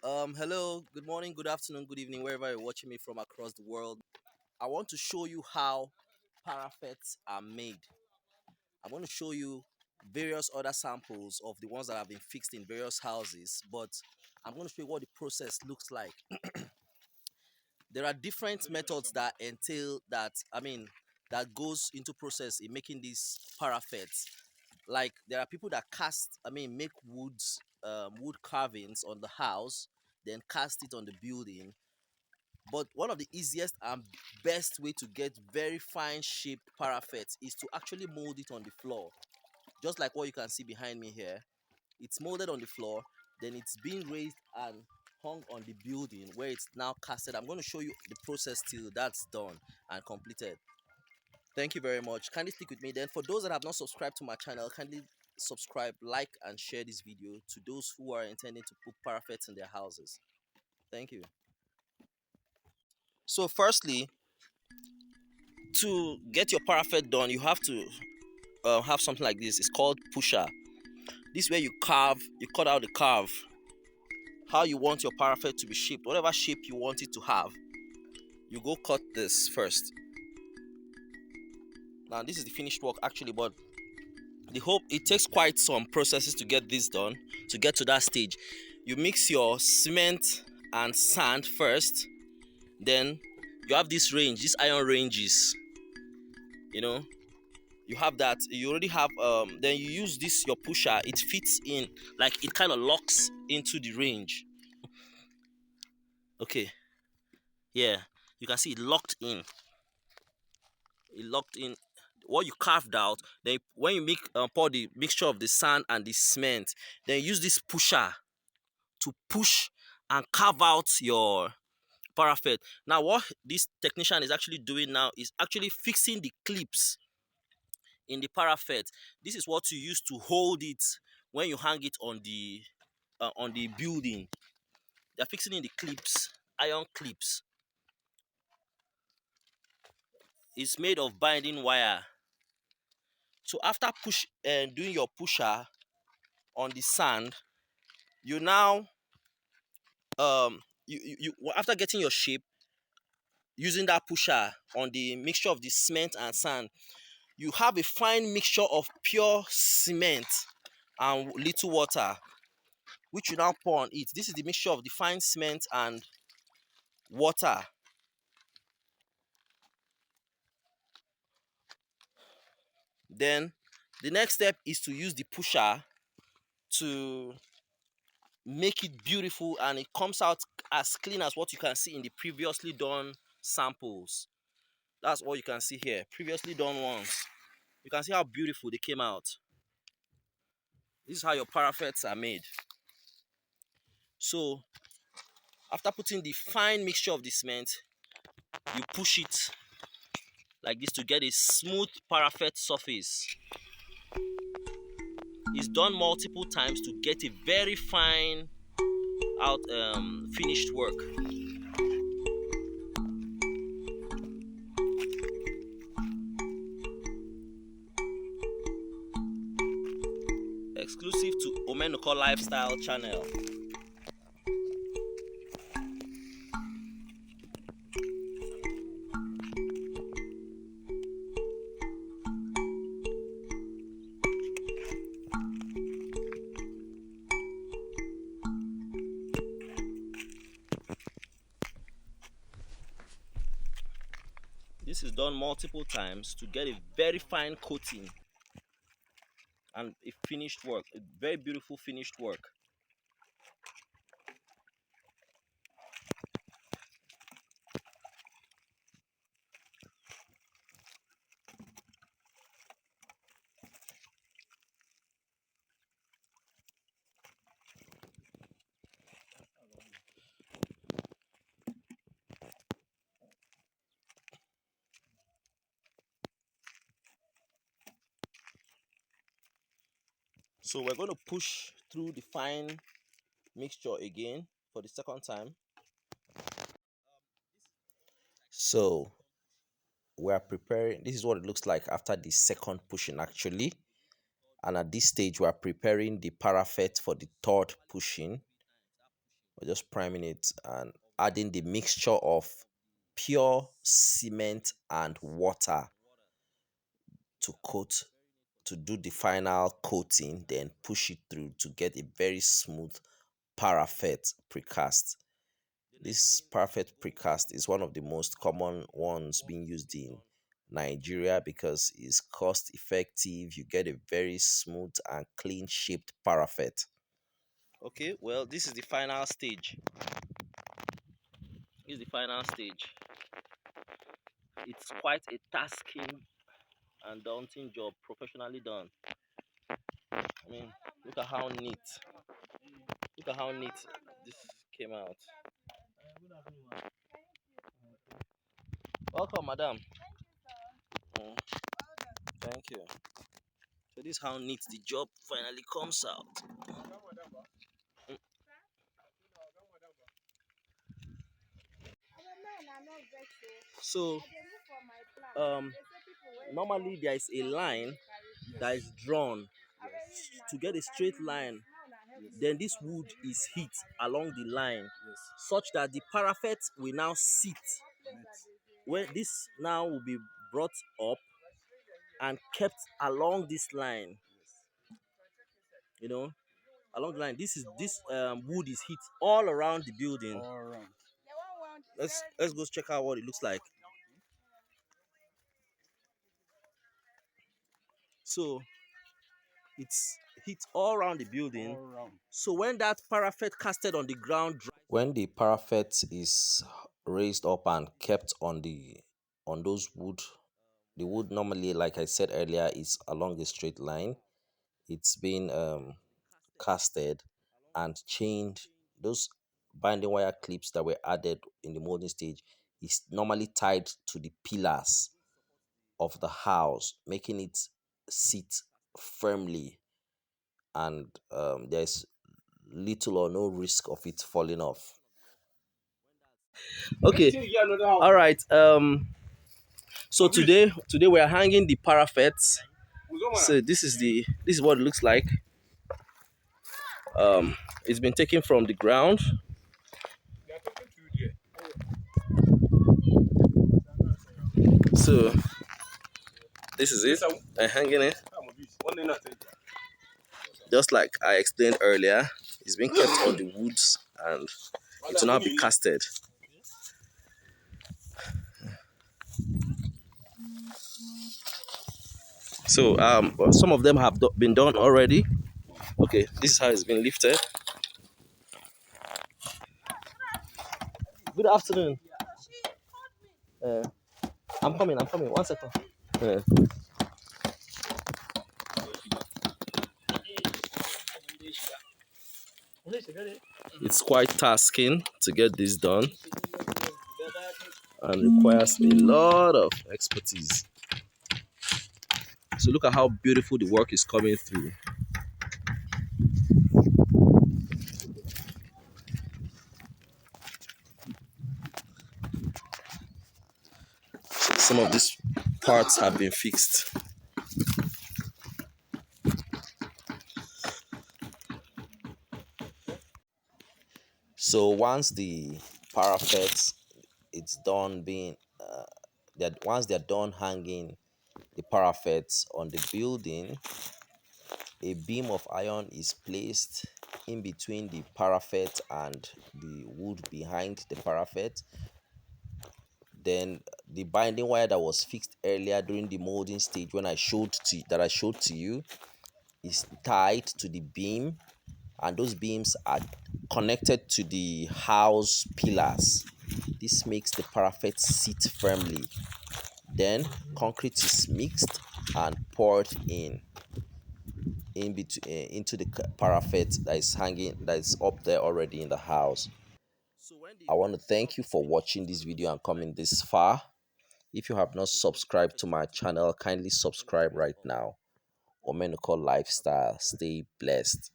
Hello, good morning, good afternoon, good evening, wherever you're watching me from across the world. I want to show you how parapets are made. I'm going to show you various other samples of the ones that have been fixed in various houses, but I'm going to show you what the process looks like. There are different methods that entail that, that goes into process in making these parapets. Like there are people that make wood carvings on the house, then cast it on the building. But one of the easiest and best way to get very fine shaped parapets is to actually mold it on the floor. Just like what you can see behind me here. It's molded on the floor, then it's being raised and hung on the building where it's now casted. I'm going to show you the process till that's done and completed. Thank you very much. Kindly stick with me. Then for those that have not subscribed to my channel, kindly subscribe, like, and share this video to those who are intending to put parapets in their houses. Thank you. So firstly, to get your parapet done, you have to have something like this. It's called pusher. This way you cut out the curve, how you want your parapet to be shaped, whatever shape you want it to have. You go cut this first. Now this is the finished work actually, but the hope it takes quite some processes to get this done, to get to that stage. You mix your cement and sand first, then you have this range, these iron ranges, you know, you have that, you already have then you use this your pusher, it fits in, like it kind of locks into the range. Okay, yeah, you can see it locked in, what you carved out. Then when you pour the mixture of the sand and the cement, then use this pusher to push and carve out your parapet. Now what this technician is actually doing now is actually fixing the clips in the parapet. This is what you use to hold it when you hang it on the building. They're fixing in the clips, iron clips. It's made of binding wire. So after doing your pusher on the sand, you now after getting your shape using that pusher on the mixture of the cement and sand, you have a fine mixture of pure cement and little water, which you now pour on it. This is the mixture of the fine cement and water. Then the next step is to use the pusher to make it beautiful, and it comes out as clean as what you can see in the previously done samples. That's what you can see here, previously done ones. You can see how beautiful they came out. This is how your parapets are made. So after putting the fine mixture of the cement, you push it like this to get a smooth parapet surface. It's done multiple times to get a very fine out finished work. Exclusive to Omenuko lifestyle channel. This is done multiple times to get a very fine coating and a finished work, a very beautiful finished work. So we're going to push through the fine mixture again for the second time. So we are preparing, this is what it looks like after the second pushing actually, and at this stage we are preparing the parapet for the third pushing. We're just priming it and adding the mixture of pure cement and water to coat, to do the final coating, then push it through to get a very smooth parapet precast. This parapet precast is one of the most common ones being used in Nigeria because it's cost effective. You get a very smooth and clean shaped parapet. Okay, well, this is the final stage. This is the final stage. It's quite a tasking and daunting job, professionally done. I mean, look at how neat. Look at how neat this came out. Welcome, madam. Mm, thank you. So this is how neat the job finally comes out. Mm. So, um, normally there is a line that is drawn to get a straight line. Then this wood is hit along the line such that the parapet will now sit. Where this now will be brought up and kept along this line, you know, along the line. This wood is hit all around the building. Let's go check out what it looks like. So it's hit all around the building. So when that parapet casted on the ground, when the parapet is raised up and kept on those wood, the wood normally, like I said earlier, is along a straight line. It's been casted and chained. Those binding wire clips that were added in the molding stage is normally tied to the pillars of the house, making it sit firmly, and there's little or no risk of it falling off. Okay, all right. So today we are hanging the parapets. So this is what it looks like. It's been taken from the ground. So this is it. I'm hanging it. Just like I explained earlier, it's been kept on the woods and it will now be casted. So some of them have been done already. Okay, this is how it's been lifted. Good afternoon. Uh, I'm coming. I'm coming. 1 second. Uh, it's quite tasking to get this done and requires a lot of expertise. So look at how beautiful the work is coming through. Some of these parts have been fixed. So once the parapets it's done being that once they're done hanging the parapets on the building, a beam of iron is placed in between the parapet and the wood behind the parapet. Then the binding wire that was fixed earlier during the molding stage when I showed to you is tied to the beam, and those beams are connected to the house pillars. This makes the parapet sit firmly. Then concrete is mixed and poured in between into the parapet that is hanging, that is up there already in the house. I want to thank you for watching this video and coming this far. If you have not subscribed to my channel, kindly subscribe right now. Omenuko lifestyle. Stay blessed.